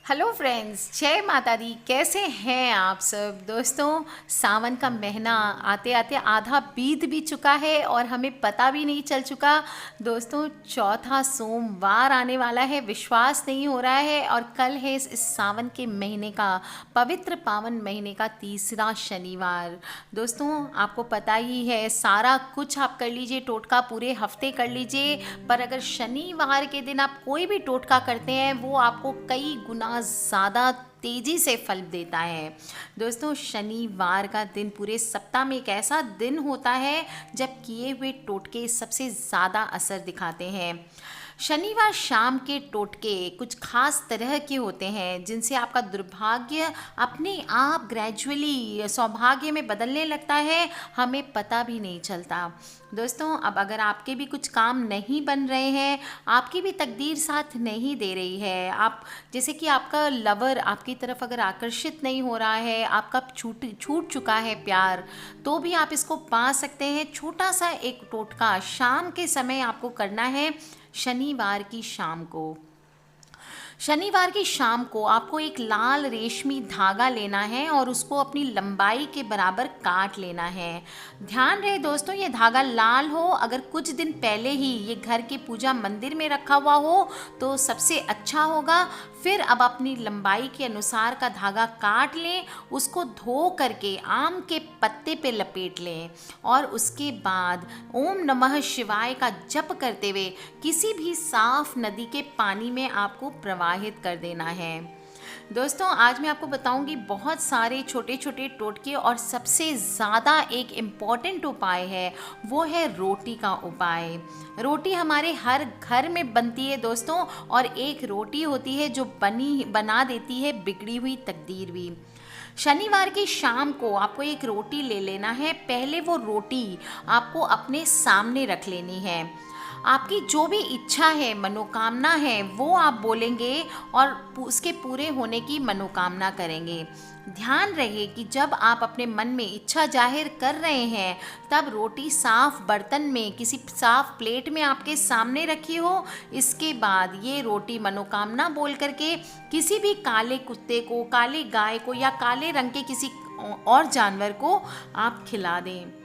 Hello friends, जय माता दी। कैसे हैं आप सब दोस्तों। सावन का महीना आते आते आधा बीत भी चुका है और हमें पता भी नहीं चल चुका। दोस्तों, चौथा सोमवार आने वाला है, विश्वास नहीं हो रहा है। और कल है इस सावन के महीने का, पवित्र पावन महीने का तीसरा शनिवार। दोस्तों, आपको पता ही है, सारा कुछ आप कर लीजिए, टोटका पूरे हफ्ते कर लीजिए, पर अगर शनिवार के दिन आप कोई भी टोटका करते हैं वो आपको कई गुना ज़्यादा तेजी से फल देता है। दोस्तों, शनिवार का दिन पूरे सप्ताह में एक ऐसा दिन होता है जब किए हुए टोटके सबसे ज़्यादा असर दिखाते हैं। शनिवार शाम के टोटके कुछ खास तरह के होते हैं जिनसे आपका दुर्भाग्य अपने आप ग्रेजुअली सौभाग्य में बदलने लगता है, हमें पता भी नहीं चलता। दोस्तों, अब अगर आपके भी कुछ काम नहीं बन रहे हैं, आपकी भी तकदीर साथ नहीं दे रही है, आप जैसे कि आपका लवर आपकी तरफ अगर आकर्षित नहीं हो रहा है, आपका छूट छूट चुका है प्यार, तो भी आप इसको पा सकते हैं। छोटा सा एक टोटका शाम के समय आपको करना है। शनिवार की शाम को शनिवार की शाम को आपको एक लाल रेशमी धागा लेना है और उसको अपनी लंबाई के बराबर काट लेना है। ध्यान रहे दोस्तों, ये धागा लाल हो। अगर कुछ दिन पहले ही ये घर के पूजा मंदिर में रखा हुआ हो तो सबसे अच्छा होगा। फिर अब अपनी लंबाई के अनुसार का धागा काट लें, उसको धो करके आम के पत्ते पे लपेट लें और उसके बाद ओम नमः शिवाय का जप करते हुए किसी भी साफ नदी के पानी में आपको प्रवाहित कर देना है। दोस्तों, आज मैं आपको बताऊंगी बहुत सारे छोटे छोटे टोटके, और सबसे ज़्यादा एक इम्पॉर्टेंट उपाय है, वो है रोटी का उपाय। रोटी हमारे हर घर में बनती है दोस्तों, और एक रोटी होती है जो बना देती है बिगड़ी हुई तकदीर भी। शनिवार की शाम को आपको एक रोटी ले लेना है। पहले वो रोटी आपको अपने सामने रख लेनी है। आपकी जो भी इच्छा है, मनोकामना है, वो आप बोलेंगे और उसके पूरे होने की मनोकामना करेंगे। ध्यान रहे कि जब आप अपने मन में इच्छा जाहिर कर रहे हैं तब रोटी साफ बर्तन में, किसी साफ प्लेट में आपके सामने रखी हो। इसके बाद ये रोटी मनोकामना बोल करके किसी भी काले कुत्ते को, काली गाय को या काले रंग के किसी और जानवर को आप खिला दें।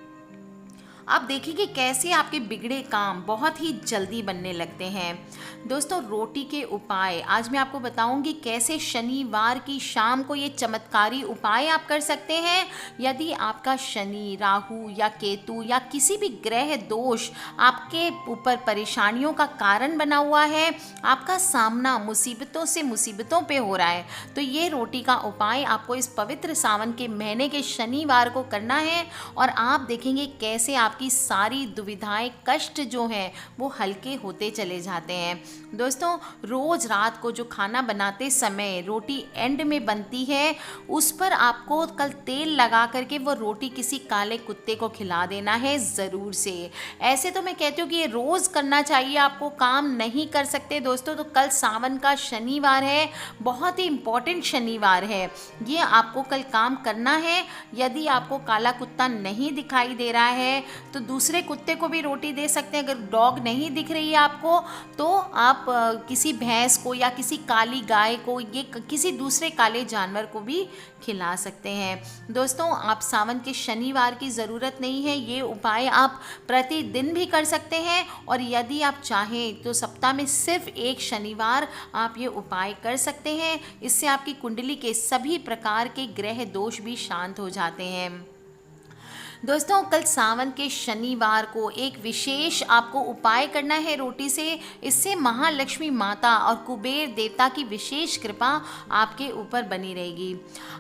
आप देखिए कैसे आपके बिगड़े काम बहुत ही जल्दी बनने लगते हैं। दोस्तों, रोटी के उपाय आज मैं आपको बताऊंगी कैसे शनिवार की शाम को ये चमत्कारी उपाय आप कर सकते हैं। यदि आपका शनि, राहु या केतु या किसी भी ग्रह दोष आपके ऊपर परेशानियों का कारण बना हुआ है, आपका सामना मुसीबतों से मुसीबतों पे हो रहा है, तो ये रोटी का उपाय आपको इस पवित्र सावन के महीने के शनिवार को करना है। और आप देखेंगे कैसे आपकी सारी दुविधाएं, कष्ट जो हैं वो हल्के होते चले जाते हैं। दोस्तों, रोज रात को जो खाना बनाते समय रोटी एंड में बनती है, उस पर आपको कल तेल लगा करके वो रोटी किसी काले कुत्ते को खिला देना है ज़रूर से। ऐसे तो मैं कहती हूँ कि ये रोज़ करना चाहिए, आपको काम नहीं कर सकते दोस्तों तो कल सावन का शनिवार है, बहुत ही इम्पोर्टेंट शनिवार है, ये आपको कल काम करना है। यदि आपको काला कुत्ता नहीं दिखाई दे रहा है तो दूसरे कुत्ते को भी रोटी दे सकते हैं। अगर डॉग नहीं दिख रही है आपको तो आप किसी भैंस को या किसी काली गाय को, ये किसी दूसरे काले जानवर को भी खिला सकते हैं। दोस्तों, आप सावन के शनिवार की ज़रूरत नहीं है, ये उपाय आप प्रतिदिन भी कर सकते हैं। और यदि आप चाहें तो सप्ताह में सिर्फ एक शनिवार आप ये उपाय कर सकते हैं। इससे आपकी कुंडली के सभी प्रकार के ग्रह दोष भी शांत हो जाते हैं। दोस्तों, कल सावन के शनिवार को एक विशेष आपको उपाय करना है रोटी से। इससे महालक्ष्मी माता और कुबेर देवता की विशेष कृपा आपके ऊपर बनी रहेगी।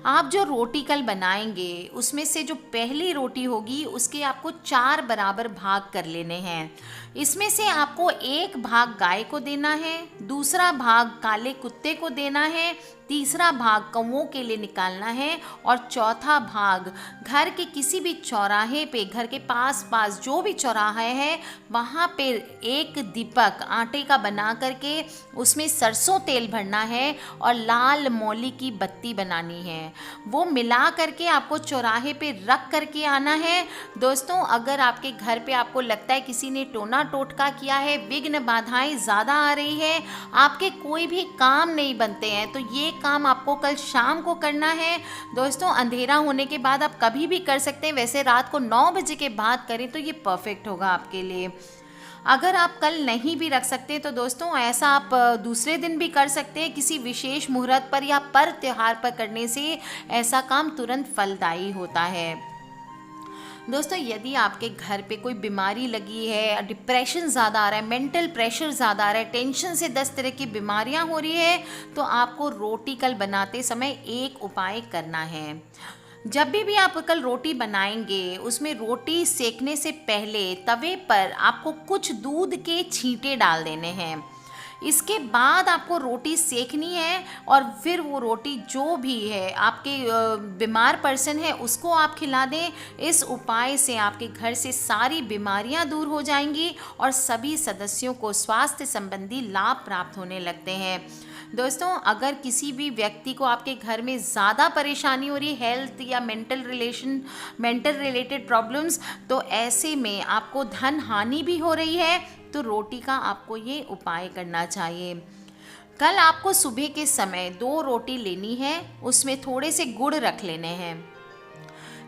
आप जो रोटी कल बनाएंगे उसमें से जो पहली रोटी होगी उसके आपको 4 बराबर भाग कर लेने हैं। इसमें से आपको एक भाग गाय को देना है, दूसरा भाग काले कुत्ते को देना है, तीसरा भाग कौवों के लिए निकालना है और चौथा भाग घर के किसी भी चौराहे चौराहे पे, घर के पास पास जो भी चौराहे है वहाँ पे एक दीपक आटे का बना करके उसमें सरसों तेल भरना है और लाल मौली की बत्ती बनानी है। वो मिला करके आपको चौराहे पे रख करके आना है। दोस्तों अगर आपके घर पे आपको लगता है किसी ने टोना टोटका किया है, विघ्न बाधाएं ज़्यादा आ रही है, आपके कोई भी काम नहीं बनते हैं, तो ये काम आपको कल शाम को करना है। दोस्तों अंधेरा होने के बाद आप कभी भी कर सकते हैं, वैसे रात को 9 बजे के बाद करें तो ये परफेक्ट होगा आपके लिए। अगर आप कल नहीं भी रख सकते तो दोस्तों ऐसा आप दूसरे दिन भी कर सकते हैं, किसी विशेष मुहूर्त पर या पर त्योहार पर करने से ऐसा काम तुरंत फलदायी होता है। दोस्तों यदि आपके घर पे कोई बीमारी लगी है, डिप्रेशन ज़्यादा आ रहा है, मेंटल प्रेशर ज़्यादा आ रहा है, टेंशन से 10 तरह की बीमारियां हो रही है, तो आपको रोटी कल बनाते समय एक उपाय करना है। जब भी आप कल रोटी बनाएंगे उसमें रोटी सेकने से पहले तवे पर आपको कुछ दूध के छींटे डाल देने हैं। इसके बाद आपको रोटी सेकनी है और फिर वो रोटी जो भी है आपके बीमार पर्सन है उसको आप खिला दें। इस उपाय से आपके घर से सारी बीमारियां दूर हो जाएंगी और सभी सदस्यों को स्वास्थ्य संबंधी लाभ प्राप्त होने लगते हैं। दोस्तों अगर किसी भी व्यक्ति को आपके घर में ज़्यादा परेशानी हो रही है, हेल्थ या मेंटल रिलेटेड प्रॉब्लम्स, तो ऐसे में आपको धन हानि भी हो रही है, तो रोटी का आपको ये उपाय करना चाहिए। कल आपको सुबह के समय 2 रोटी लेनी है, उसमें थोड़े से गुड़ रख लेने हैं।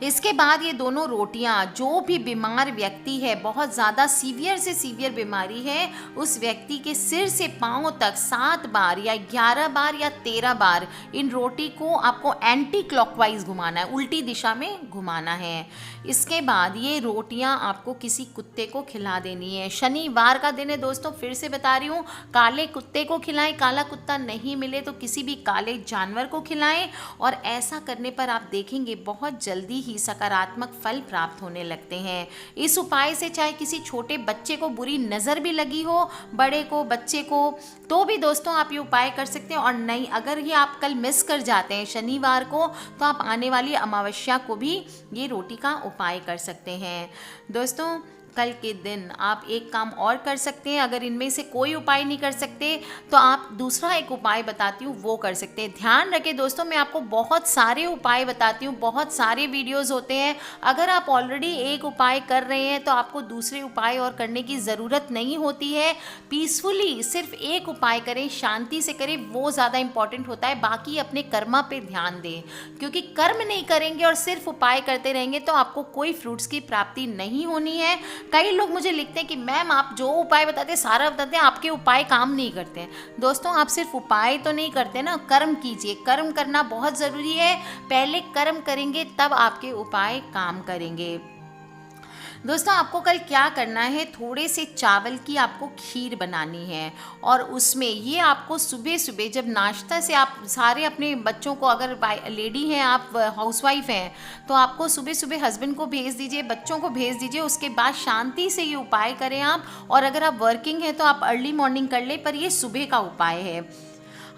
इसके बाद ये दोनों रोटियां जो भी बीमार व्यक्ति है, बहुत ज़्यादा सीवियर से सीवियर बीमारी है, उस व्यक्ति के सिर से पाँव तक 7 बार या 11 बार या 13 बार इन रोटी को आपको एंटी क्लॉकवाइज घुमाना है, उल्टी दिशा में घुमाना है। इसके बाद ये रोटियां आपको किसी कुत्ते को खिला देनी है। शनिवार का दिन है दोस्तों, फिर से बता रही हूँ, काले कुत्ते को खिलाएं, काला कुत्ता नहीं मिले तो किसी भी काले जानवर को खिलाएं। और ऐसा करने पर आप देखेंगे बहुत जल्दी ही सकारात्मक फल प्राप्त होने लगते हैं। इस उपाय से चाहे किसी छोटे बच्चे को बुरी नज़र भी लगी हो, बड़े को, बच्चे को, तो भी दोस्तों आप ये उपाय कर सकते हैं। और नहीं, अगर ये आप कल मिस कर जाते हैं शनिवार को, तो आप आने वाली अमावस्या को भी ये रोटी का उपाय कर सकते हैं। दोस्तों कल के दिन आप एक काम और कर सकते हैं। अगर इनमें से कोई उपाय नहीं कर सकते तो आप दूसरा एक उपाय बताती हूँ, वो कर सकते हैं। ध्यान रखें दोस्तों, मैं आपको बहुत सारे उपाय बताती हूँ, बहुत सारे वीडियोस होते हैं। अगर आप ऑलरेडी एक उपाय कर रहे हैं तो आपको दूसरे उपाय और करने की ज़रूरत नहीं होती है। पीसफुली सिर्फ एक उपाय करें, शांति से करें, वो ज़्यादा इंपॉर्टेंट होता है। बाकी अपने कर्मा पे ध्यान दें, क्योंकि कर्म नहीं करेंगे और सिर्फ उपाय करते रहेंगे तो आपको कोई फ्रूट्स की प्राप्ति नहीं होनी है। कई लोग मुझे लिखते हैं कि मैम आप जो उपाय बताते हैं सारा बताते हैं, आपके उपाय काम नहीं करते हैं। दोस्तों आप सिर्फ उपाय तो नहीं करते ना, कर्म कीजिए। कर्म करना बहुत ज़रूरी है। पहले कर्म करेंगे तब आपके उपाय काम करेंगे। दोस्तों आपको कल क्या करना है, थोड़े से चावल की आपको खीर बनानी है और उसमें ये आपको सुबह सुबह जब नाश्ता से आप सारे अपने बच्चों को, अगर लेडी हैं आप, हाउसवाइफ हैं, तो आपको सुबह सुबह हस्बैंड को भेज दीजिए, बच्चों को भेज दीजिए। उसके बाद शांति से ये उपाय करें आप। और अगर आप वर्किंग हैं तो आप अर्ली मॉर्निंग कर लें, पर ये सुबह का उपाय है।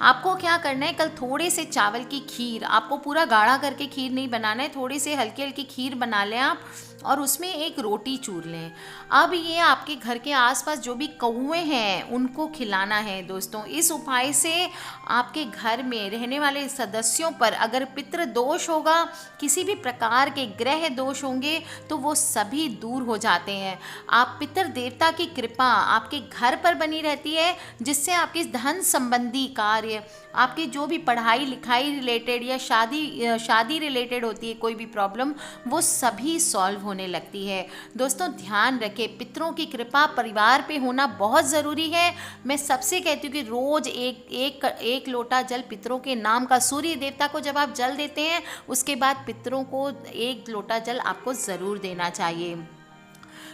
आपको क्या करना है, कल थोड़े से चावल की खीर, आपको पूरा गाढ़ा करके खीर नहीं बनाना है, थोड़ी सी हल्की हल्की खीर बना लें आप और उसमें एक रोटी चूर लें। अब ये आपके घर के आसपास जो भी कौवे हैं उनको खिलाना है। दोस्तों इस उपाय से आपके घर में रहने वाले सदस्यों पर अगर पितृ दोष होगा, किसी भी प्रकार के ग्रह दोष होंगे, तो वो सभी दूर हो जाते हैं। आप पितृ देवता की कृपा आपके घर पर बनी रहती है, जिससे आपके धन संबंधी कार्य, आपकी जो भी पढ़ाई लिखाई रिलेटेड या शादी रिलेटेड होती है कोई भी प्रॉब्लम, वो सभी सॉल्व होने लगती है। दोस्तों ध्यान रखें, पितरों की कृपा परिवार पे होना बहुत ज़रूरी है। मैं सबसे कहती हूँ कि रोज़ एक लोटा जल पितरों के नाम का, सूर्य देवता को जब आप जल देते हैं उसके बाद पितरों को 1 लोटा जल आपको ज़रूर देना चाहिए।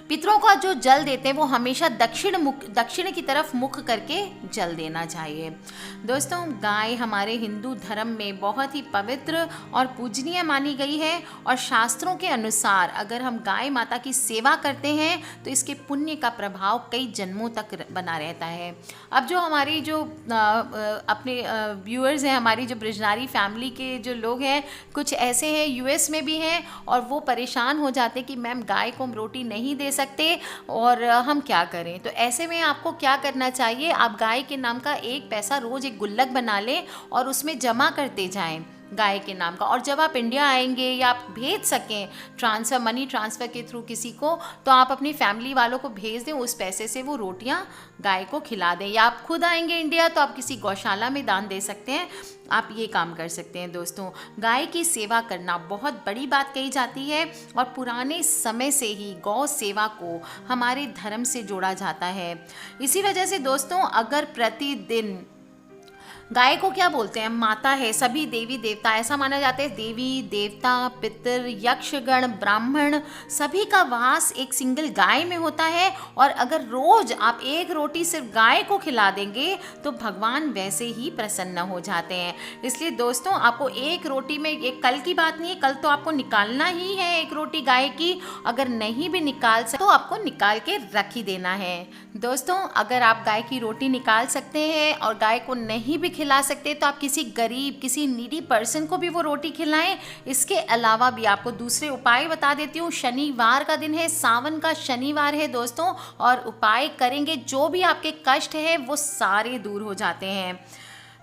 पितरों का जो जल देते हैं वो हमेशा दक्षिण की तरफ मुख करके जल देना चाहिए। दोस्तों, गाय हमारे हिंदू धर्म में बहुत ही पवित्र और पूजनीय मानी गई है और शास्त्रों के अनुसार अगर हम गाय माता की सेवा करते हैं तो इसके पुण्य का प्रभाव कई जन्मों तक बना रहता है। अब जो हमारी जो अपने व्यूअर्स हैं, हमारी जो ब्रजनारी फैमिली के जो लोग हैं, कुछ ऐसे हैं यूएस में भी हैं और वो परेशान हो जाते कि मैम गाय को हम रोटी नहीं दे सकते और हम क्या करें। तो ऐसे में आपको क्या करना चाहिए, आप गाय के नाम का 1 पैसा रोज़ एक गुल्लक बना लें और उसमें जमा करते जाएं गाय के नाम का। और जब आप इंडिया आएंगे या आप भेज सकें मनी ट्रांसफ़र के थ्रू किसी को, तो आप अपनी फैमिली वालों को भेज दें, उस पैसे से वो रोटियां गाय को खिला दें। या आप खुद आएंगे इंडिया तो आप किसी गौशाला में दान दे सकते हैं, आप ये काम कर सकते हैं। दोस्तों, गाय की सेवा करना बहुत बड़ी बात कही जाती है और पुराने समय से ही गौ सेवा को हमारे धर्म से जोड़ा जाता है। इसी वजह से दोस्तों, अगर प्रतिदिन गाय को क्या बोलते हैं, माता है सभी देवी देवता, ऐसा माना जाता है देवी देवता पितर यक्षगण ब्राह्मण सभी का वास एक सिंगल गाय में होता है। और अगर रोज आप 1 रोटी सिर्फ गाय को खिला देंगे तो भगवान वैसे ही प्रसन्न हो जाते हैं। इसलिए दोस्तों, आपको 1 रोटी में, ये कल की बात नहीं है, कल तो आपको निकालना ही है 1 रोटी गाय की। अगर नहीं भी निकाल सकते तो आपको निकाल के रख ही देना है। दोस्तों, अगर आप गाय की रोटी निकाल सकते हैं और गाय को नहीं भी खिला सकते तो आप किसी गरीब, किसी नीडी पर्सन को भी वो रोटी खिलाएं। इसके अलावा भी आपको दूसरे उपाय बता देती हूँ। शनिवार का दिन है, सावन का शनिवार है दोस्तों, और उपाय करेंगे जो भी आपके कष्ट है वो सारे दूर हो जाते हैं।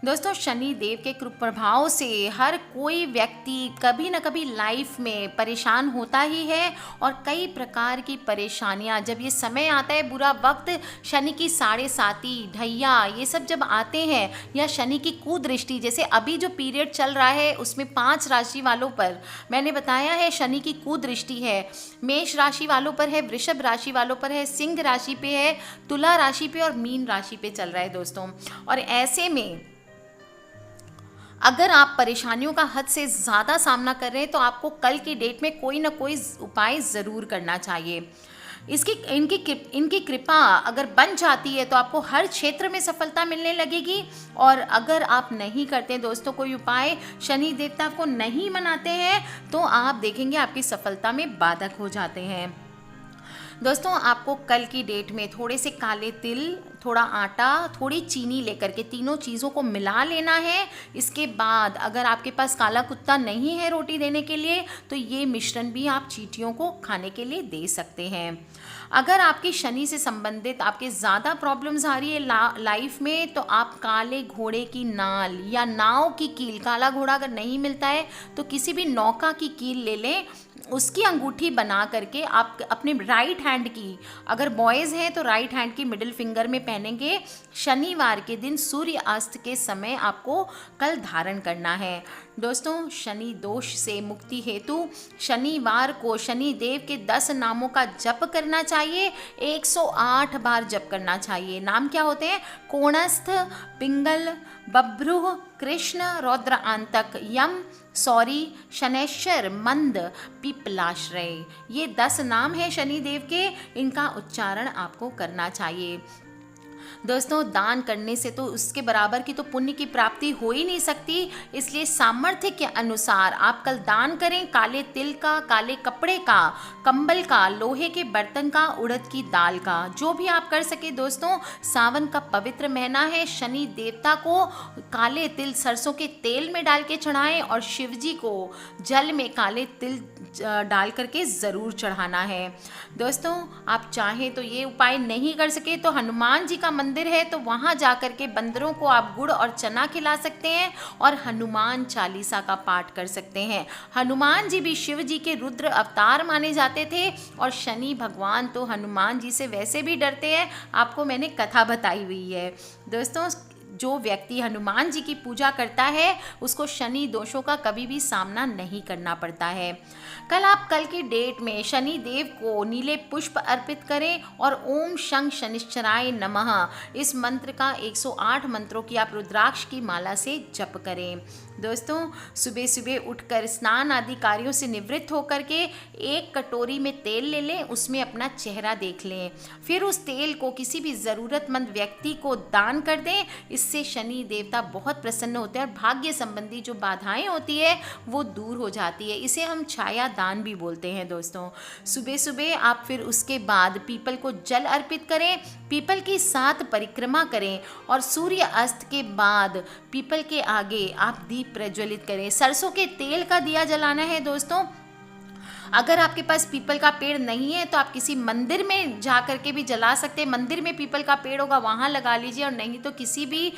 दोस्तों, शनि देव के कुप्रभाव से हर कोई व्यक्ति कभी न कभी लाइफ में परेशान होता ही है और कई प्रकार की परेशानियां, जब ये समय आता है बुरा वक्त, शनि की 7.5 ढैया ये सब जब आते हैं, या शनि की कुदृष्टि, जैसे अभी जो पीरियड चल रहा है उसमें 5 राशि वालों पर मैंने बताया है शनि की कुदृष्टि है। मेष राशि वालों पर है, वृषभ राशि वालों पर है, सिंह राशि पे है, तुला राशि पे और मीन राशि पे चल रहा है दोस्तों। और ऐसे में अगर आप परेशानियों का हद से ज़्यादा सामना कर रहे हैं तो आपको कल की डेट में कोई ना कोई उपाय ज़रूर करना चाहिए। इनकी कृपा अगर बन जाती है तो आपको हर क्षेत्र में सफलता मिलने लगेगी। और अगर आप नहीं करते दोस्तों कोई उपाय, शनि देवता को नहीं मनाते हैं, तो आप देखेंगे आपकी सफलता में बाधक हो जाते हैं। दोस्तों, आपको कल की डेट में थोड़े से काले तिल, थोड़ा आटा, थोड़ी चीनी लेकर के तीनों चीज़ों को मिला लेना है। इसके बाद अगर आपके पास काला कुत्ता नहीं है रोटी देने के लिए तो ये मिश्रण भी आप चींटियों को खाने के लिए दे सकते हैं। अगर आपकी शनि से संबंधित आपके ज़्यादा प्रॉब्लम्स आ रही है लाइफ में, तो आप काले घोड़े की नाल या नाव की कील, काला घोड़ा अगर नहीं मिलता है तो किसी भी नौका की कील ले लें, उसकी अंगूठी बना करके आप अपने राइट हैंड की, अगर बॉयज़ हैं तो राइट हैंड की मिडिल फिंगर में पहनेंगे। शनिवार के दिन सूर्य अस्त के समय आपको कल धारण करना है। दोस्तों, शनि दोष से मुक्ति हेतु शनिवार को शनि देव के 10 नामों का जप करना चाहिए, 108 बार जप करना चाहिए। नाम क्या होते हैं? कोणस्थ, पिंगल, बभ्रुह, कृष्ण, रौद्र आंतक, यम, सौरी, शनैश्वर, मंद, पिपलाश्रय। ये 10 नाम है शनिदेव के, इनका उच्चारण आपको करना चाहिए। दोस्तों, दान करने से तो उसके बराबर की तो पुण्य की प्राप्ति हो ही नहीं सकती, इसलिए सामर्थ्य के अनुसार आप कल दान करें। काले तिल का, काले कपड़े का, कंबल का, लोहे के बर्तन का, उड़द की दाल का, जो भी आप कर सके। दोस्तों, सावन का पवित्र महीना है, शनि देवता को काले तिल सरसों के तेल में डाल के चढ़ाएं और शिव जी को जल में काले तिल डाल करके ज़रूर चढ़ाना है। दोस्तों, आप चाहें तो ये उपाय नहीं कर सके तो हनुमान जी का मंदिर है, तो वहाँ जा कर के बंदरों को आप गुड़ और चना खिला सकते हैं और हनुमान चालीसा का पाठ कर सकते हैं। हनुमान जी भी शिव जी के रुद्र अवतार माने जाते थे और शनि भगवान तो हनुमान जी से वैसे भी डरते हैं, आपको मैंने कथा बताई हुई है। दोस्तों, जो व्यक्ति हनुमान जी की पूजा करता है उसको शनि दोषों का कभी भी सामना नहीं करना पड़ता है। कल की डेट में शनि देव को नीले पुष्प अर्पित करें और ओम शं शनिश्चराय नमः इस मंत्र का 108 मंत्रों की आप रुद्राक्ष की माला से जप करें। दोस्तों सुबह सुबह उठकर स्नान आदि कार्यों से निवृत्त होकर के एक कटोरी में तेल ले लें, उसमें अपना चेहरा देख लें, फिर उस तेल को किसी भी ज़रूरतमंद व्यक्ति को दान कर दें। इससे शनि देवता बहुत प्रसन्न होते हैं और भाग्य संबंधी जो बाधाएं होती है वो दूर हो जाती है। इसे हम छाया दान भी बोलते हैं। दोस्तों सुबह सुबह आप फिर उसके बाद पीपल को जल अर्पित करें, पीपल की 7 परिक्रमा करें और सूर्य अस्त के बाद पीपल के आगे आप दीप प्रज्वलित करें। सरसों के तेल का दिया जलाना है। दोस्तों अगर आपके पास पीपल का पेड़ नहीं है तो आप किसी मंदिर में जा कर के भी जला सकते हैं। मंदिर में पीपल का पेड़ होगा वहाँ लगा लीजिए, और नहीं तो किसी भी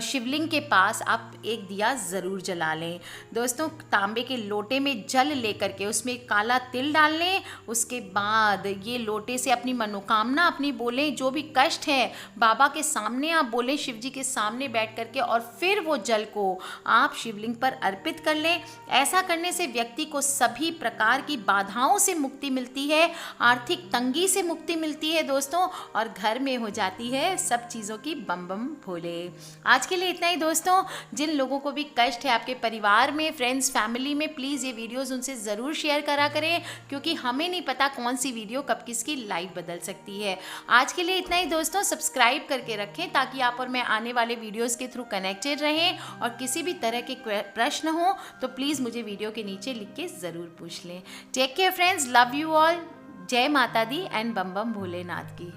शिवलिंग के पास आप एक दिया ज़रूर जला लें। दोस्तों तांबे के लोटे में जल लेकर के उसमें काला तिल डाल लें। उसके बाद ये लोटे से अपनी मनोकामना अपनी बोलें, जो भी कष्ट है बाबा के सामने आप बोलें, शिव जी के सामने बैठ करके, और फिर वो जल को आप शिवलिंग पर अर्पित कर लें। ऐसा करने से व्यक्ति को सभी प्रकार की बाधाओं से मुक्ति मिलती है, आर्थिक तंगी से मुक्ति मिलती है दोस्तों, और घर में हो जाती है सब चीज़ों की बम बम भोले। आज के लिए इतना ही दोस्तों। जिन लोगों को भी कष्ट है आपके परिवार में, फ्रेंड्स, फैमिली में, प्लीज़ ये वीडियोस उनसे ज़रूर शेयर करा करें, क्योंकि हमें नहीं पता कौन सी वीडियो कब किसकी लाइफ बदल सकती है। आज के लिए इतना ही दोस्तों। सब्सक्राइब करके रखें ताकि आप और मैं आने वाले वीडियोज़ के थ्रू कनेक्टेड रहें, और किसी भी तरह के प्रश्न हो तो प्लीज़ मुझे वीडियो के नीचे लिख के ज़रूर पूछ लें। Take care friends, love you all. जय माता दी एंड बम बम भोलेनाथ की।